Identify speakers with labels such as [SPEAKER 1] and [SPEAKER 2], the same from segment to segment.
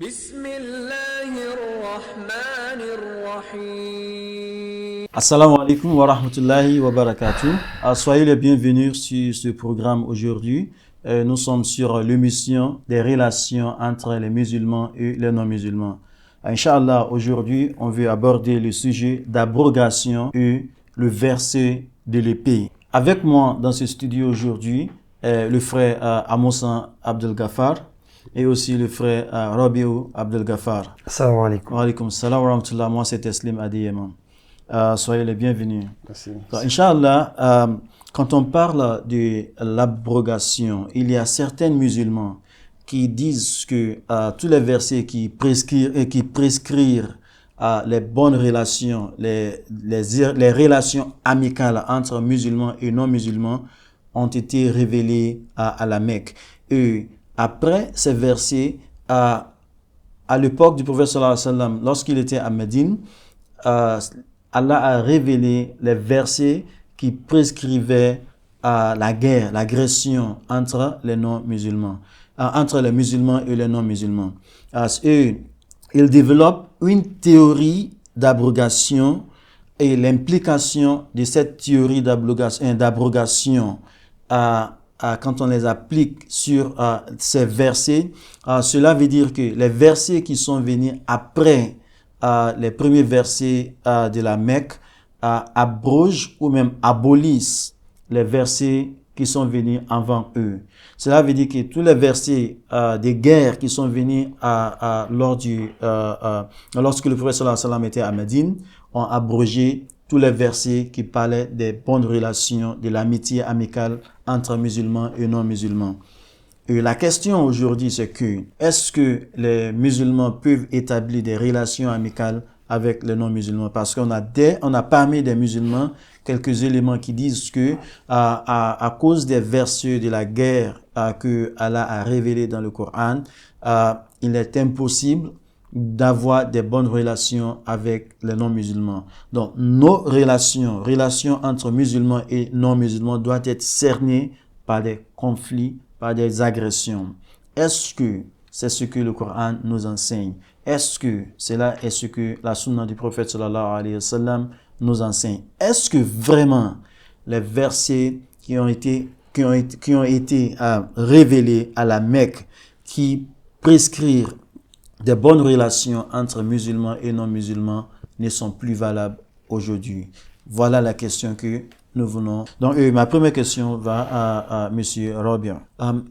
[SPEAKER 1] بسم الله الرحمن الرحيم.
[SPEAKER 2] Assalamu alaikum wa rahmatullahi wa barakatuh. Soyez les bienvenus sur ce programme aujourd'hui. Nous sommes sur l'émission des relations entre les musulmans et les non-musulmans. Inch'Allah, aujourd'hui, on veut aborder le sujet d'abrogation et le verset de l'épée. Avec moi dans ce studio aujourd'hui, le frère Amousan Abdel Ghaffar et aussi le frère Rabiou Abdel Ghaffar.
[SPEAKER 3] Assalamu alaikum.
[SPEAKER 2] Wa alaikum salam wa rahmatullah. Moi, c'est Teslim Adiyéman. Soyez les bienvenus.
[SPEAKER 3] Merci.
[SPEAKER 2] Donc, Inch'Allah, quand on parle de l'abrogation, il y a certains musulmans qui disent que tous les versets qui prescrivent les bonnes relations, les relations amicales entre musulmans et non-musulmans ont été révélés à la Mecque. Et après ces versets, à l'époque du prophète sallallahu alayhi wa sallam, lorsqu'il était à Médine, Allah a révélé les versets qui prescrivaient la guerre, l'agression entre les non-musulmans, entre les musulmans et les non-musulmans. Et il développe une théorie d'abrogation et l'implication de cette théorie d'abrogation quand on les applique sur ces versets, cela veut dire que les versets qui sont venus après les premiers versets de la Mecque abrogent ou même abolissent les versets qui sont venus avant eux. Cela veut dire que tous les versets des guerres qui sont venus lorsque le prophète sallallahu alayhi wa sallam était à Médine ont abrogé tous les versets qui parlaient des bonnes relations, de l'amitié amicale entre musulmans et non-musulmans. Et la question aujourd'hui, c'est que, est-ce que les musulmans peuvent établir des relations amicales avec les non-musulmans? Parce qu'on a parmi des musulmans quelques éléments qui disent que, à cause des versets de la guerre que Allah a révélé dans le Coran, il est impossible d'avoir des bonnes relations avec les non-musulmans. Donc, nos relations entre musulmans et non-musulmans doivent être cernées par des conflits, par des agressions. Est-ce que c'est ce que le Coran nous enseigne? Est-ce que cela est ce que la sunna du prophète sallallahu alayhi wa sallam nous enseigne? Est-ce que vraiment les versets qui ont été révélés à la Mecque, qui prescrivent des bonnes relations entre musulmans et non-musulmans, ne sont plus valables aujourd'hui? Voilà la question que nous venons. Donc, ma première question va à Monsieur Robien.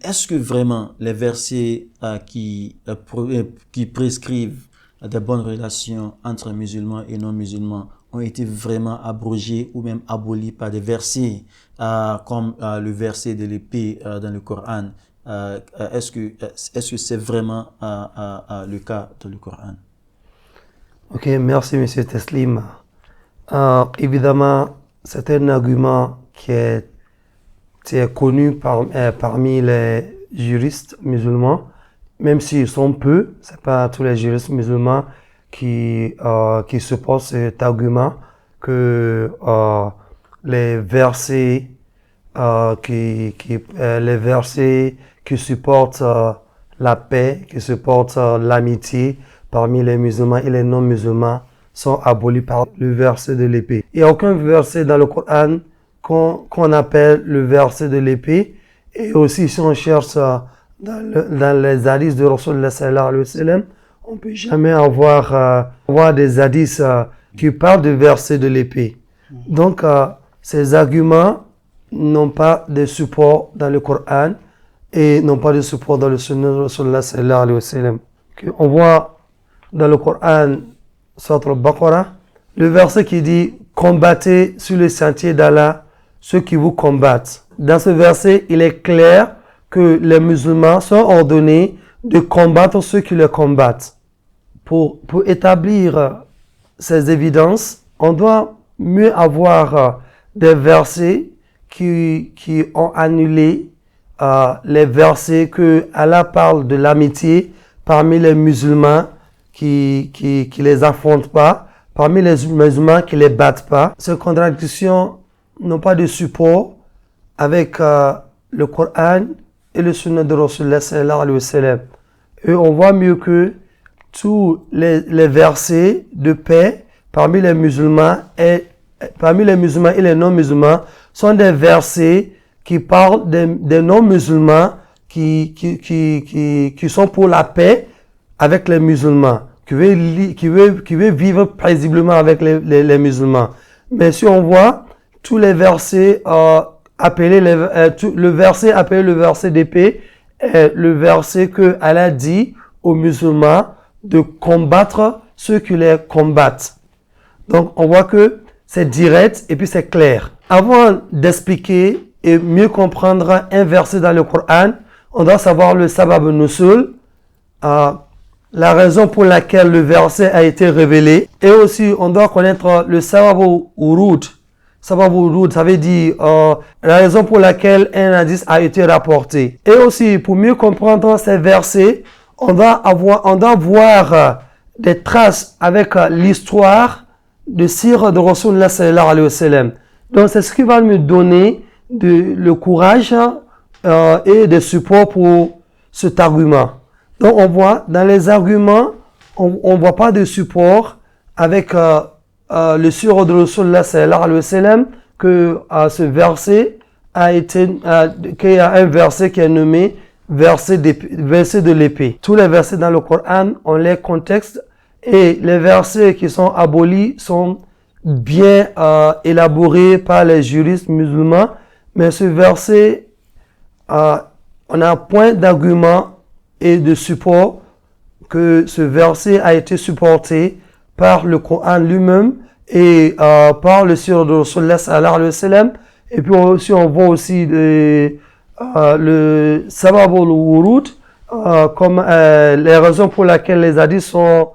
[SPEAKER 2] Est-ce que vraiment les versets qui prescrivent des bonnes relations entre musulmans et non-musulmans ont été vraiment abrogés ou même abolis par des versets comme le verset de l'épée dans le Coran? Est-ce que c'est vraiment le cas dans le Coran?
[SPEAKER 3] Ok, merci Monsieur Teslim. Évidemment, c'est un argument qui est connu parmi les juristes musulmans, même s'ils sont peu. C'est pas tous les juristes musulmans qui supportent cet argument que les versets qui supportent la paix, qui supportent l'amitié parmi les musulmans et les non-musulmans sont abolis par le verset de l'épée. Il n'y a aucun verset dans le Coran qu'on appelle le verset de l'épée. Et aussi, si on cherche dans les hadiths de Rasulullah sallallahu alayhi wa sallam, on ne peut jamais avoir des hadiths qui parlent du verset de l'épée. Donc, ces arguments n'ont pas de support dans le Coran et n'ont pas de support dans le sunna de Rasulullah sallallahu alayhi wa sallam. On voit dans le Coran, Surat al-Baqarah, le verset qui dit « Combattez sur le sentier d'Allah ceux qui vous combattent ». Dans ce verset, il est clair que les musulmans sont ordonnés de combattre ceux qui les combattent. Pour établir ces évidences, on doit mieux avoir des versets qui ont annulé les versets que Allah parle de l'amitié parmi les musulmans qui les affrontent pas, parmi les musulmans qui les battent pas. Ces contradictions n'ont pas de support avec le Coran et le sunna de Rasulullah sallallahu alayhi wa sallam. Et on voit mieux que tous les versets de paix parmi les musulmans et les non-musulmans sont des versets qui parlent des non-musulmans qui sont pour la paix avec les musulmans, qui veulent vivre paisiblement avec les musulmans. Mais si on voit tous les versets le verset appelé le verset d'épée est le verset que Allah dit aux musulmans de combattre ceux qui les combattent. Donc on voit que c'est direct et puis c'est clair. Avant d'expliquer et mieux comprendre un verset dans le Coran, on doit savoir le sabab nusul, la raison pour laquelle le verset a été révélé, et aussi on doit connaître le sabab urud. Sabab urud, ça veut dire la raison pour laquelle un hadith a été rapporté. Et aussi pour mieux comprendre ces versets, on doit voir des traces avec l'histoire de sire de Rasulullah sallallahu alayhi wa sallam. Donc c'est ce qui va nous donner le courage et des supports pour cet argument. Donc on voit dans les arguments, on voit pas de support avec le sire de Rasulullah sallallahu alayhi wa sallam que ce verset qu'il y a un verset qui est nommé verset de l'épée. Tous les versets dans le Coran ont les contextes et les versets qui sont abolis sont bien élaborés par les juristes musulmans. Mais ce verset, on n'a point d'argument et de support que ce verset a été supporté par le Coran lui-même et par le sire de Rasulullah sallallahu alayhi wa sallam. Et puis aussi, on voit aussi le sabab al-wurud comme les raisons pour lesquelles les hadiths sont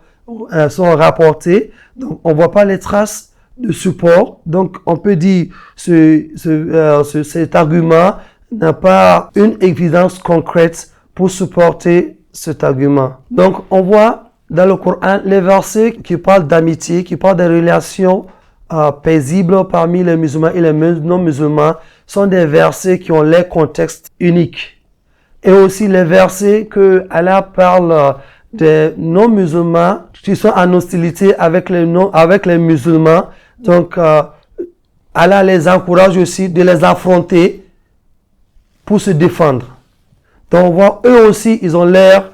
[SPEAKER 3] rapportés. Donc, on voit pas les traces de support. Donc, on peut dire cet argument n'a pas une évidence concrète pour supporter cet argument. Donc, on voit dans le Coran les versets qui parlent d'amitié, qui parlent des relations paisibles parmi les musulmans et les non-musulmans, sont des versets qui ont les contextes uniques. Et aussi les versets que Allah parle des non-musulmans qui sont en hostilité avec les musulmans. Donc, Allah les encourage aussi de les affronter pour se défendre. Donc, on voit eux aussi, ils ont leur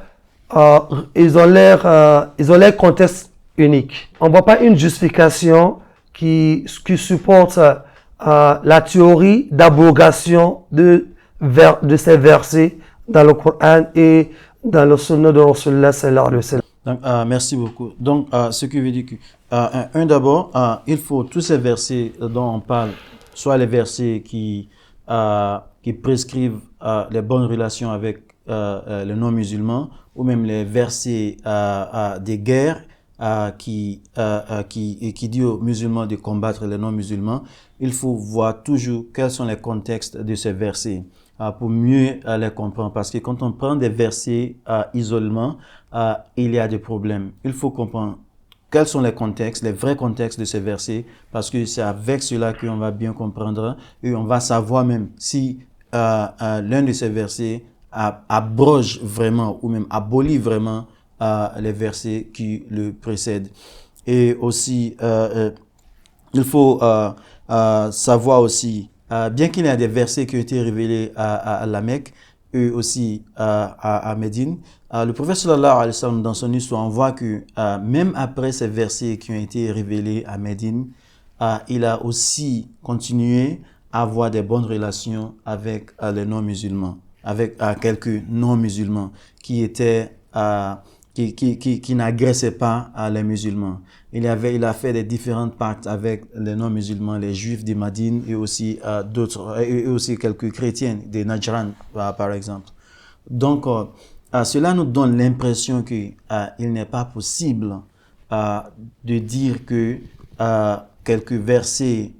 [SPEAKER 3] contexte unique. On ne voit pas une justification qui supporte la théorie d'abrogation de ces versets dans le Coran et dans le Sunna de Rasulullah sallallahu alayhi wa sallam.
[SPEAKER 2] Donc, merci beaucoup. Donc, ce qui veut dire que, d'abord, il faut tous ces versets dont on parle, soit les versets qui prescrivent les bonnes relations avec les non-musulmans, ou même les versets des guerres qui dit aux musulmans de combattre les non-musulmans. Il faut voir toujours quels sont les contextes de ces versets pour mieux les comprendre. Parce que quand on prend des versets isolement, il y a des problèmes. Il faut comprendre quels sont les contextes, les vrais contextes de ces versets, parce que c'est avec cela qu'on va bien comprendre et on va savoir même si l'un de ces versets abroge vraiment ou même abolit vraiment les versets qui le précèdent. Et aussi, il faut savoir aussi, bien qu'il y ait des versets qui ont été révélés à la Mecque et aussi à Médine, le prophète sallallahu alayhi wa sallam, dans son histoire, on voit que même après ces versets qui ont été révélés à Médine, il a aussi continué à avoir des bonnes relations avec les non-musulmans, avec quelques non-musulmans qui étaient qui n'agressaient pas les musulmans. Il a fait des différents pactes avec les non-musulmans, les juifs de Médine et aussi d'autres, et aussi quelques chrétiens de Najran, par exemple. Donc, cela nous donne l'impression que il n'est pas possible de dire que quelques versets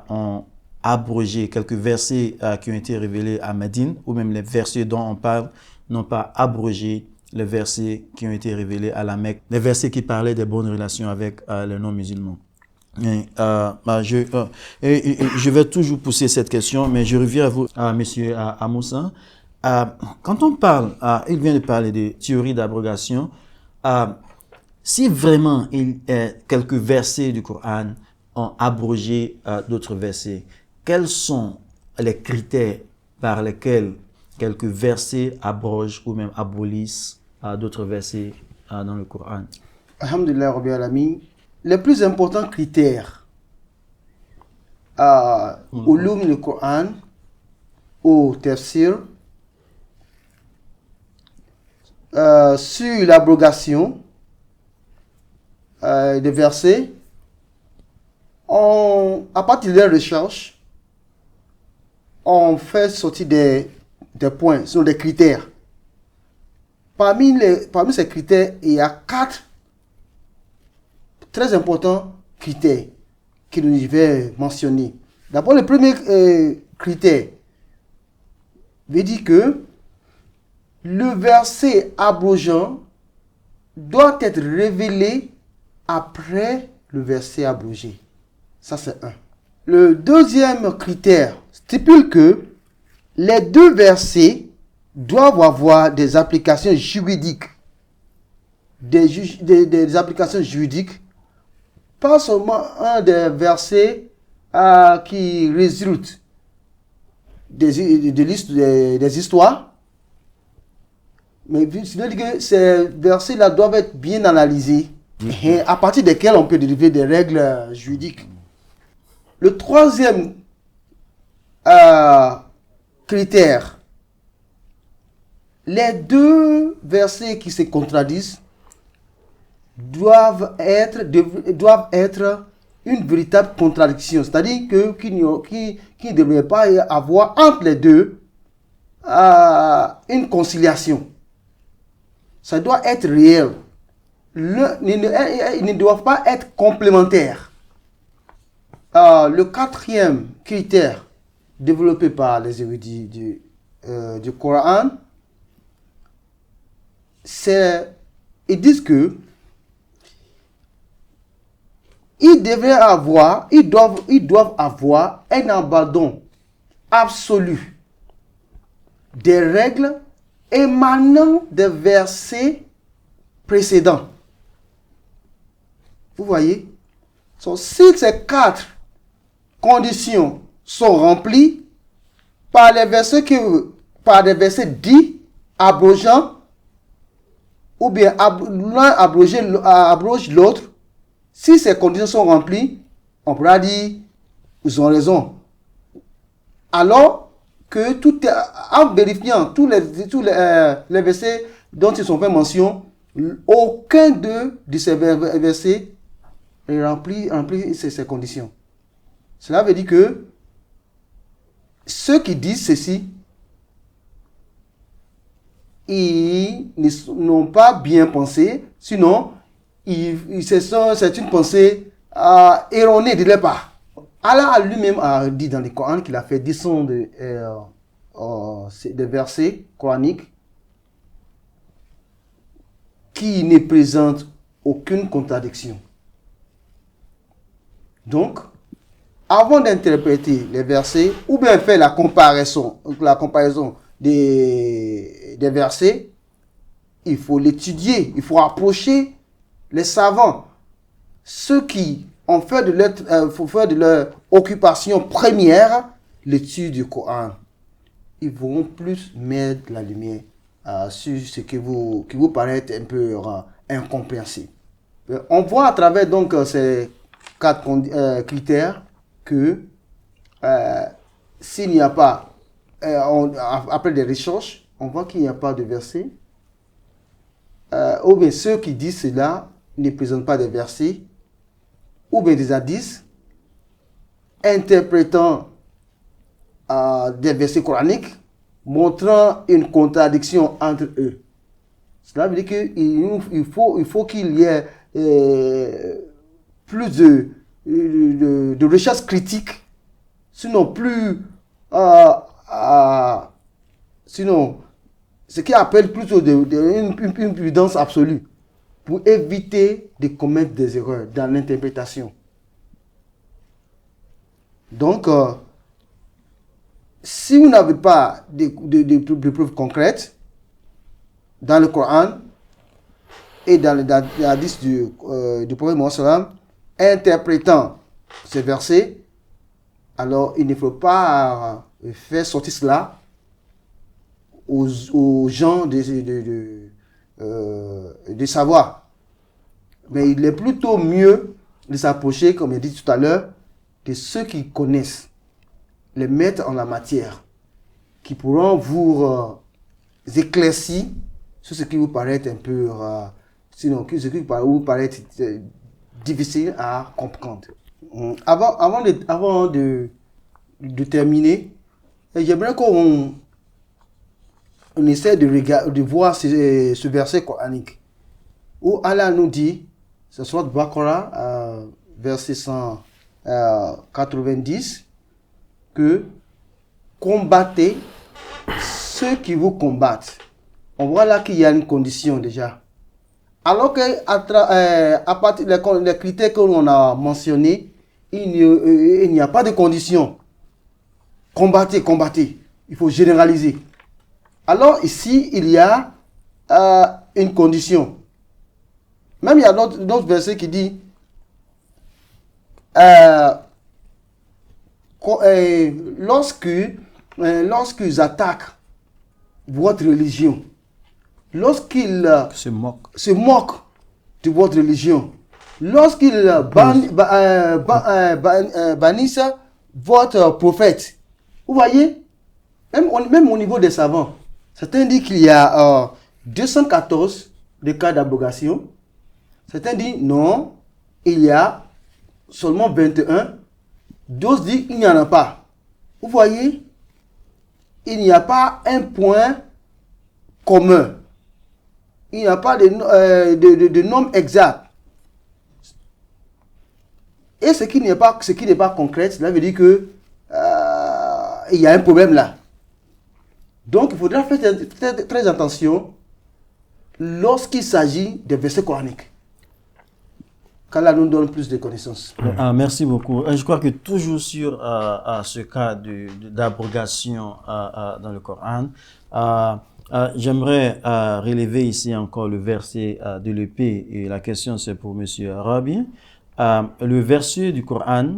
[SPEAKER 2] ont abrogé, quelques versets qui ont été révélés à Médine, ou même les versets dont on parle, n'ont pas abrogé les versets qui ont été révélés à la Mecque, les versets qui parlaient des bonnes relations avec les non-musulmans. Je vais toujours pousser cette question, mais je reviens à vous, monsieur Moussa. Quand on parle, il vient de parler de théorie d'abrogation. Si vraiment quelques versets du Coran ont abrogé d'autres versets, quels sont les critères par lesquels quelques versets abrogent ou même abolissent d'autres versets dans le Coran?
[SPEAKER 4] Alhamdulillah Rabbil Alamin. Les plus importants critères au Ulum du Coran, au tafsir, sur l'abrogation des versets, à partir des recherches, on fait sortir des points, sur des critères. Parmi ces critères, il y a 4 très importants critères que je vais mentionner. D'abord, le premier critère veut dire que le verset abrogeant doit être révélé après le verset abrogé. Ça, c'est un. Le deuxième critère stipule que les deux versets doivent avoir des applications juridiques. Des applications juridiques. Pas seulement un des versets qui résultent des histoires, mais c'est-à-dire que ces versets-là doivent être bien analysés, et à partir desquels on peut dériver des règles juridiques. Le troisième critère, les deux versets qui se contradisent doivent être une véritable contradiction, c'est-à-dire qu'il ne devrait pas y avoir entre les deux une conciliation. Ça doit être réel. Ils ne doivent pas être complémentaires. Le quatrième critère développé par les érudits du Coran, ils disent que ils doivent avoir un abandon absolu des règles émanant des versets précédents. Vous voyez? Si ces 4 conditions sont remplies par des versets dits abrogeants, ou bien l'un abroge l'autre, si ces conditions sont remplies, on pourra dire ils ont raison. Alors que en vérifiant tous les versets dont ils ont fait mention, aucun de ces versets remplit ces conditions. Cela veut dire que ceux qui disent ceci, ils n'ont pas bien pensé, sinon c'est une pensée erronée de leur part. Allah lui-même a dit dans le Coran qu'il a fait descendre des versets coraniques qui ne présentent aucune contradiction. Donc, avant d'interpréter les versets, ou bien faire la comparaison des versets, il faut l'étudier, il faut approcher les savants, ceux qui ont fait de leur occupation première l'étude du Coran. Ils vont plus mettre la lumière sur ce qui vous paraît un peu incompréhensible. On voit à travers donc ces 4 critères que s'il n'y a pas, après des recherches, on voit qu'il n'y a pas de verset. Ou bien ceux qui disent cela ne présentent pas des versets, ou bien des hadiths interprétant des versets coraniques, montrant une contradiction entre eux. Cela veut dire qu'il faut qu'il y ait plus de recherche critique, sinon ce qui appelle plutôt une prudence absolue pour éviter de commettre des erreurs dans l'interprétation. Donc, si vous n'avez pas de preuves concrètes dans le Coran, et dans le hadith du prophète Mohammed sallam, interprétant ces versets, alors il ne faut pas faire sortir cela aux gens de savoir. Mais il est plutôt mieux de s'approcher, comme il dit tout à l'heure, de ceux qui connaissent, les maîtres en la matière, qui pourront vous éclaircir sur ce qui vous paraît un peu, sinon ce qui vous paraît difficile à comprendre. Avant de terminer, j'aimerais qu'on essaie de voir ce verset coranique où Allah nous dit, c'est soit Baqarah, verset 190, que combattez ceux qui vous combattent. On voit là qu'il y a une condition déjà. Alors que à partir des critères que l'on a mentionnés, il n'y a pas de condition. Combattez. Il faut généraliser. Alors ici, il y a une condition. Même il y a d'autres versets qui disent lorsqu'ils attaquent votre religion, lorsqu'ils se moquent de votre religion, lorsqu'ils bannissent votre prophète, vous voyez, même au niveau des savants, certains disent qu'il y a 214 de cas d'abrogation, certains disent non, il y a seulement 21, d'autres disent il n'y en a pas. Vous voyez, il n'y a pas un point commun. Il n'y a pas de norme exacte. Et ce qui n'est pas concret, cela veut dire que il y a un problème là. Donc il faudra faire très attention lorsqu'il s'agit des versets coraniques. Qu'Allah nous donne plus de connaissances.
[SPEAKER 2] Merci beaucoup. Je crois que toujours sur ce cas d'abrogation dans le Coran, j'aimerais relever ici encore le verset de l'épée, et la question c'est pour Monsieur Rabi. Le verset du Coran,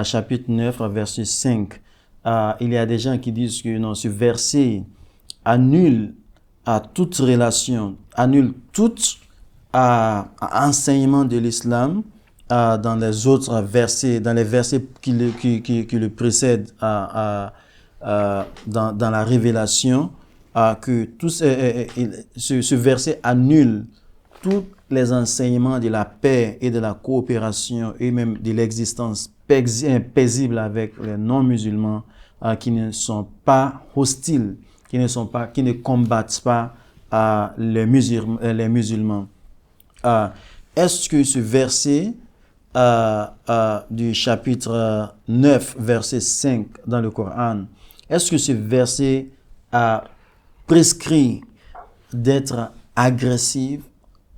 [SPEAKER 2] chapitre 9, verset 5, il y a des gens qui disent que non, ce verset annule toute relation, annule tout enseignement de l'islam dans les autres versets, dans les versets qui le précèdent dans la révélation, que tout ce verset annule tous les enseignements de la paix et de la coopération et même de l'existence paisible avec les non-musulmans qui ne sont pas hostiles, qui ne combattent pas les musulmans. Est-ce que ce verset du chapitre 9, verset 5 dans le Coran, est-ce que ce verset prescrit d'être agressif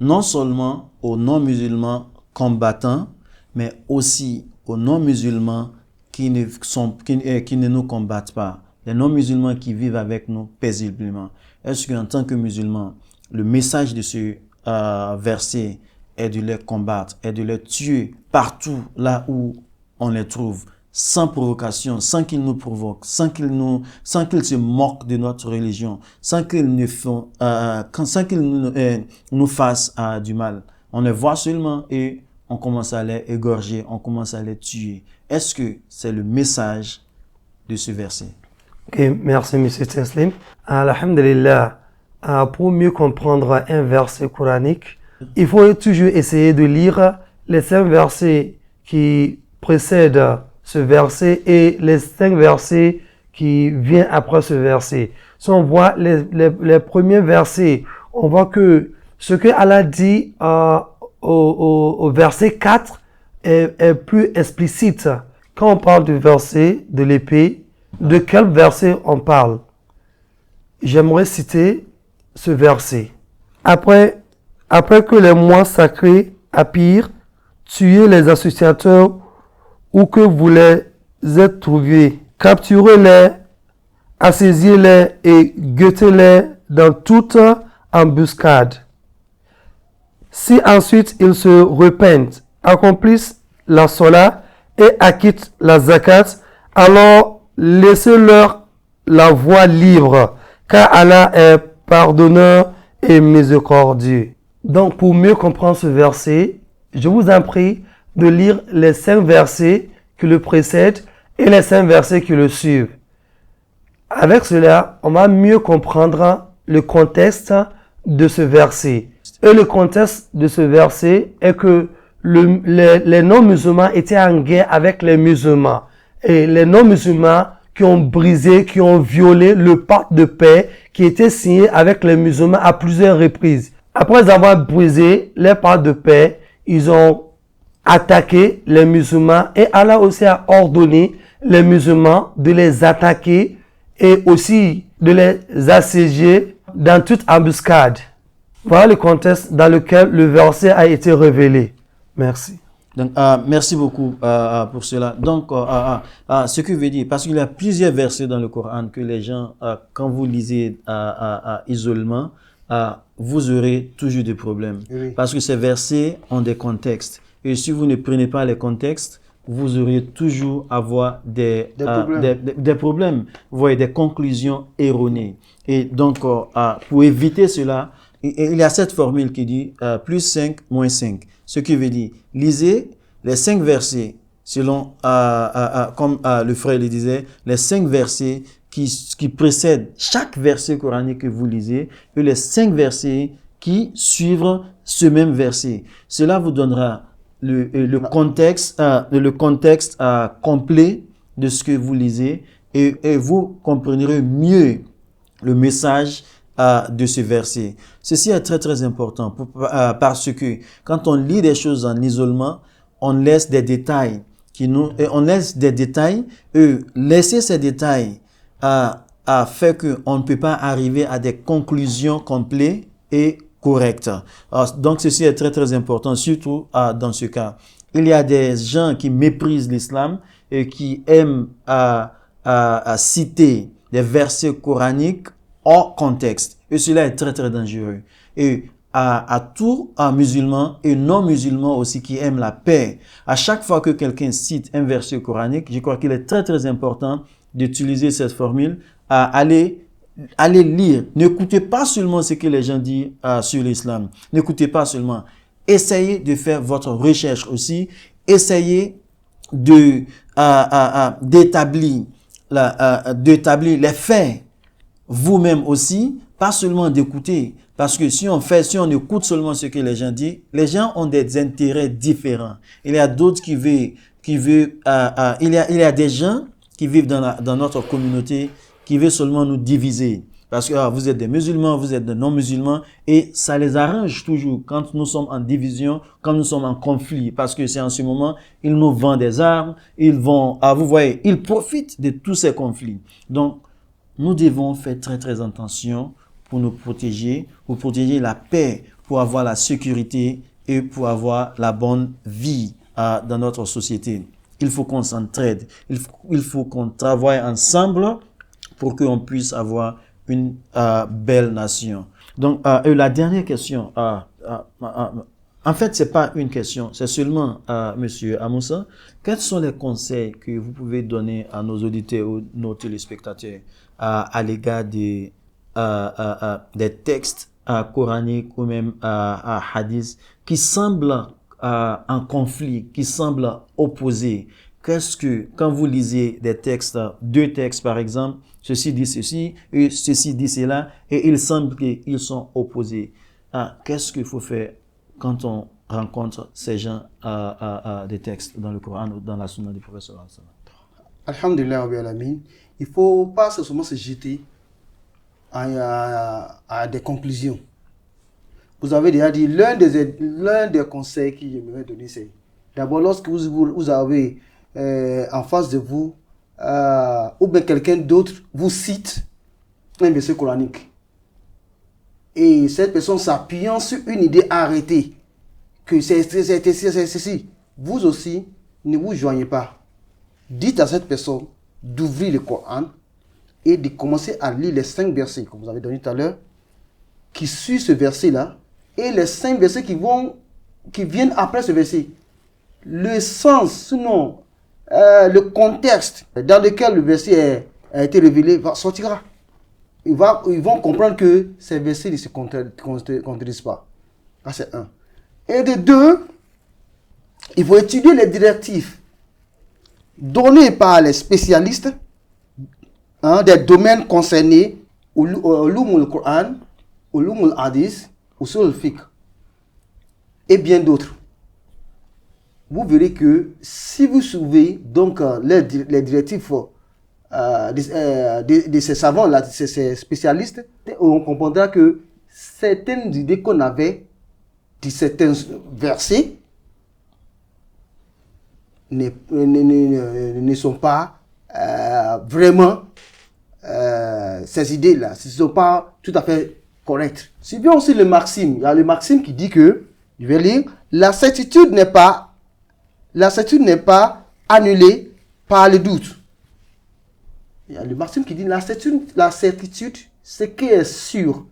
[SPEAKER 2] non seulement aux non-musulmans combattants, mais aussi aux non-musulmans qui ne nous combattent pas, les non-musulmans qui vivent avec nous paisiblement? Est-ce qu'en tant que musulmans, le message de ce verset est de les combattre, est de les tuer partout là où on les trouve, sans provocation, sans qu'ils nous provoquent, sans qu'ils se moquent de notre religion, sans qu'ils nous fassent du mal. On les voit seulement et on commence à les égorger, on commence à les tuer. Est-ce que c'est le message de ce verset?
[SPEAKER 3] Ok, merci M. Teslim. Alhamdulillah, pour mieux comprendre un verset coranique, il faut toujours essayer de lire les 5 versets qui précèdent ce verset et les 5 versets qui viennent après ce verset. Si on voit les premiers versets, on voit que ce que Allah dit au verset 4 est plus explicite. Quand on parle du verset de l'épée, de quel verset on parle? J'aimerais citer ce verset. Après que les mois sacrés appirent, tuez les associateurs où que vous les êtes trouvés, capturez-les, assaisis-les et guettez-les dans toute embuscade. Si ensuite ils se repentent, accomplissent la sola et acquittent la zakat, alors laissez-leur la voie libre, car Allah est pardonneur et miséricordieux. Donc, pour mieux comprendre ce verset, je vous en prie de lire les 5 versets qui le précèdent et les 5 versets qui le suivent. Avec cela, on va mieux comprendre le contexte de ce verset. Et le contexte de ce verset est que les non-musulmans étaient en guerre avec les musulmans. Et les non-musulmans qui ont brisé, qui ont violé le pacte de paix qui était signé avec les musulmans à plusieurs reprises. Après avoir brisé les pactes de paix, ils ont attaqué les musulmans et Allah aussi a ordonné les musulmans de les attaquer et aussi de les assiéger dans toute embuscade. Voilà le contexte dans lequel le verset a été révélé. Merci.
[SPEAKER 2] Donc, merci beaucoup pour cela. Donc, ce que veut dire, parce qu'il y a plusieurs versets dans le Coran que les gens, quand vous lisez isolement, vous aurez toujours des problèmes.
[SPEAKER 4] Oui.
[SPEAKER 2] Parce que ces versets ont des contextes. Et si vous ne prenez pas les contextes, vous aurez toujours avoir des problèmes. Vous voyez, des conclusions erronées. Et donc, pour éviter cela, il y a cette formule qui dit plus 5, moins 5. Ce qui veut dire, lisez les 5 versets, selon, comme le frère le disait, les 5 versets qui précèdent chaque verset coranique que vous lisez, et les 5 versets qui suivent ce même verset. Cela vous donnera le contexte complet de ce que vous lisez et vous comprendrez mieux le message de ce verset. Ceci est très très important parce que quand on lit des choses en isolement, on laisse des détails et laisser ces détails fait qu'on ne peut pas arriver à des conclusions complètes et correctes. Donc ceci est très très important, surtout dans ce cas. Il y a des gens qui méprisent l'islam et qui aiment citer des versets coraniques hors contexte. Et cela est très très dangereux. Et à tout musulman et non musulman aussi qui aiment la paix, à chaque fois que quelqu'un cite un verset coranique, je crois qu'il est très très important d'utiliser cette formule, allez lire. N'écoutez pas seulement ce que les gens disent sur l'islam. N'écoutez pas seulement. Essayez de faire votre recherche aussi. Essayez d'établir les faits vous-même aussi, pas seulement d'écouter. Parce que si on écoute seulement ce que les gens disent, les gens ont des intérêts différents. Il y a d'autres il y a des gens qui vivent dans notre communauté qui veulent seulement nous diviser. Parce que vous êtes des musulmans, vous êtes des non-musulmans et ça les arrange toujours quand nous sommes en division, quand nous sommes en conflit. Parce que c'est en ce moment, ils nous vendent des armes, vous voyez, ils profitent de tous ces conflits. Donc, nous devons faire très très attention pour nous protéger, pour protéger la paix, pour avoir la sécurité et pour avoir la bonne vie dans notre société. Il faut qu'on s'entraide, il faut qu'on travaille ensemble pour qu'on puisse avoir une belle nation. Donc, la dernière question, en fait, c'est pas une question, c'est seulement, Monsieur Amoussa, quels sont les conseils que vous pouvez donner à nos auditeurs ou nos téléspectateurs à l'égard des textes coraniques ou même hadiths qui semblent en conflit, qui semblent opposés? Quand vous lisez des textes, 2 textes par exemple, ceci dit ceci et ceci dit cela, et il semble qu'ils sont opposés. Qu'est-ce qu'il faut faire quand on rencontre ces gens des textes dans le Coran ou dans la Sunna du prophète sallallahu alayhi wa sallam?
[SPEAKER 4] Alhamdulillah Rabbil Alamin. Il ne faut pas seulement se jeter à des conclusions. Vous avez déjà dit, l'un des conseils que j'aimerais donner, c'est d'abord lorsque vous avez en face de vous ou bien quelqu'un d'autre vous cite un verset coranique et cette personne s'appuyant sur une idée arrêtée que c'est ceci, vous aussi ne vous joignez pas. Dites à cette personne d'ouvrir le Coran et de commencer à lire les 5 versets que vous avez donnés tout à l'heure qui suivent ce verset là et les 5 versets qui viennent après ce verset. Le sens, sinon le contexte dans lequel le verset a été révélé sortira. Ils vont comprendre que ces versets ne se contredisent pas. Ça, c'est un. Et de deux, il faut étudier les directives données par les spécialistes des domaines concernés, Ulum al-Quran, Ulum al-Hadith, Usul al-Fiqh et bien d'autres. Vous verrez que si vous suivez donc les directives de ces savants, là, de ces spécialistes, on comprendra que certaines idées qu'on avait de certains versets ne sont pas vraiment ces idées-là, ce ne sont pas tout à fait correctes. Si bien aussi le maxime, il y a le maxime qui dit que, je vais lire, la certitude n'est pas annulée par le doute. Il y a le maxime qui dit la certitude, ce qui est sûr,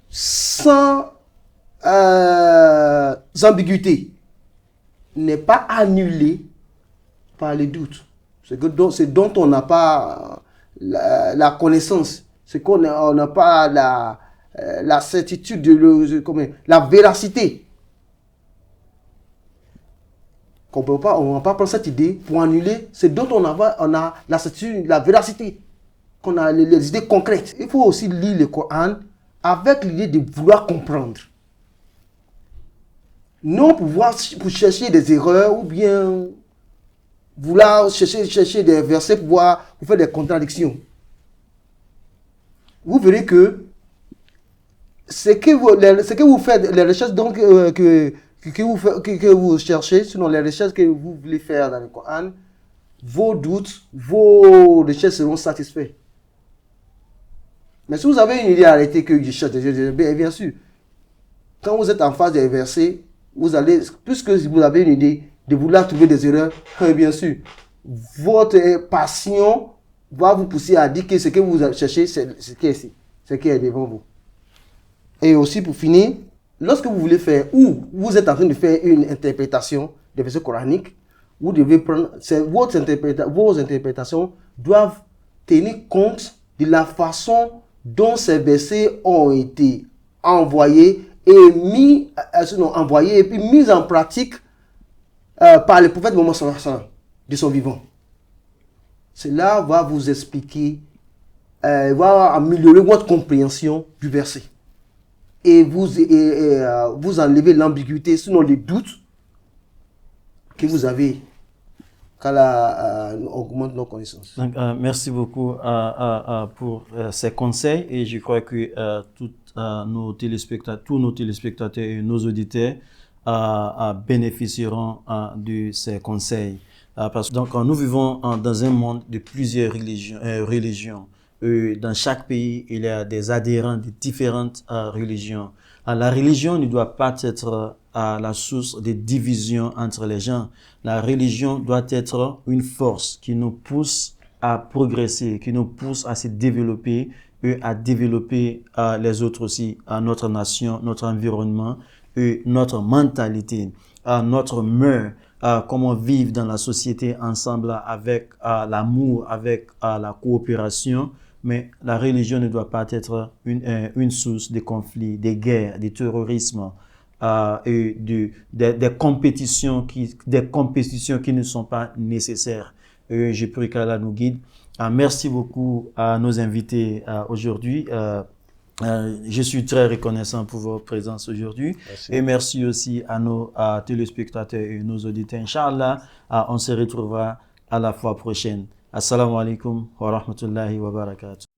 [SPEAKER 4] sans ambiguïté, n'est pas annulé par le doute. C'est dont on n'a pas la connaissance, c'est qu'on n'a pas la certitude, la véracité. On ne va pas prendre cette idée pour annuler ce dont on a la certitude, la véracité, qu'on a les idées concrètes. Il faut aussi lire le Coran avec l'idée de vouloir comprendre. Non pour chercher des erreurs ou bien vouloir chercher des versets pour faire des contradictions. Vous verrez que ce que vous faites, les recherches donc, que vous cherchez, sinon les recherches que vous voulez faire dans le Coran, vos doutes, vos recherches seront satisfaits. Mais si vous avez une idée arrêtée que je cherche, bien sûr, quand vous êtes en face des versets, vous allez, puisque vous avez une idée de vouloir trouver des erreurs, bien sûr, votre passion va vous pousser à dire que ce que vous cherchez, c'est ce qui est ici, ce qui est devant vous. Et aussi pour finir, lorsque vous voulez faire, ou vous êtes en train de faire une interprétation des versets coraniques, vous devez prendre, vos interprétations doivent tenir compte de la façon dont ces versets ont été envoyés et mis en pratique par le prophète Mohammed sallallahu alayhi wa sallam de son vivant. Cela va vous expliquer, va améliorer votre compréhension du verset. Et vous enlevez l'ambiguïté, sinon les doutes que vous avez quand on augmente nos connaissances.
[SPEAKER 2] Donc, merci beaucoup pour ces conseils et je crois que tous nos téléspectateurs et nos auditeurs bénéficieront de ces conseils. Parce que donc, nous vivons dans un monde de plusieurs religions. Dans chaque pays, il y a des adhérents de différentes religions. La religion ne doit pas être la source de division entre les gens. La religion doit être une force qui nous pousse à progresser, qui nous pousse à se développer et à développer les autres aussi, notre nation, notre environnement et notre mentalité, notre mœurs, comment vivre dans la société ensemble avec l'amour, avec la coopération. Mais la religion ne doit pas être une source de conflits, de guerres, de terrorisme et des compétitions qui ne sont pas nécessaires. Je prie qu'Allah nous guide. Merci beaucoup à nos invités aujourd'hui. Je suis très reconnaissant pour votre présence aujourd'hui. Et merci aussi à nos téléspectateurs et nos auditeurs. Inch'Allah, on se retrouvera à la fois prochaine. Assalamu alaikum wa rahmatullahi wa barakatuh.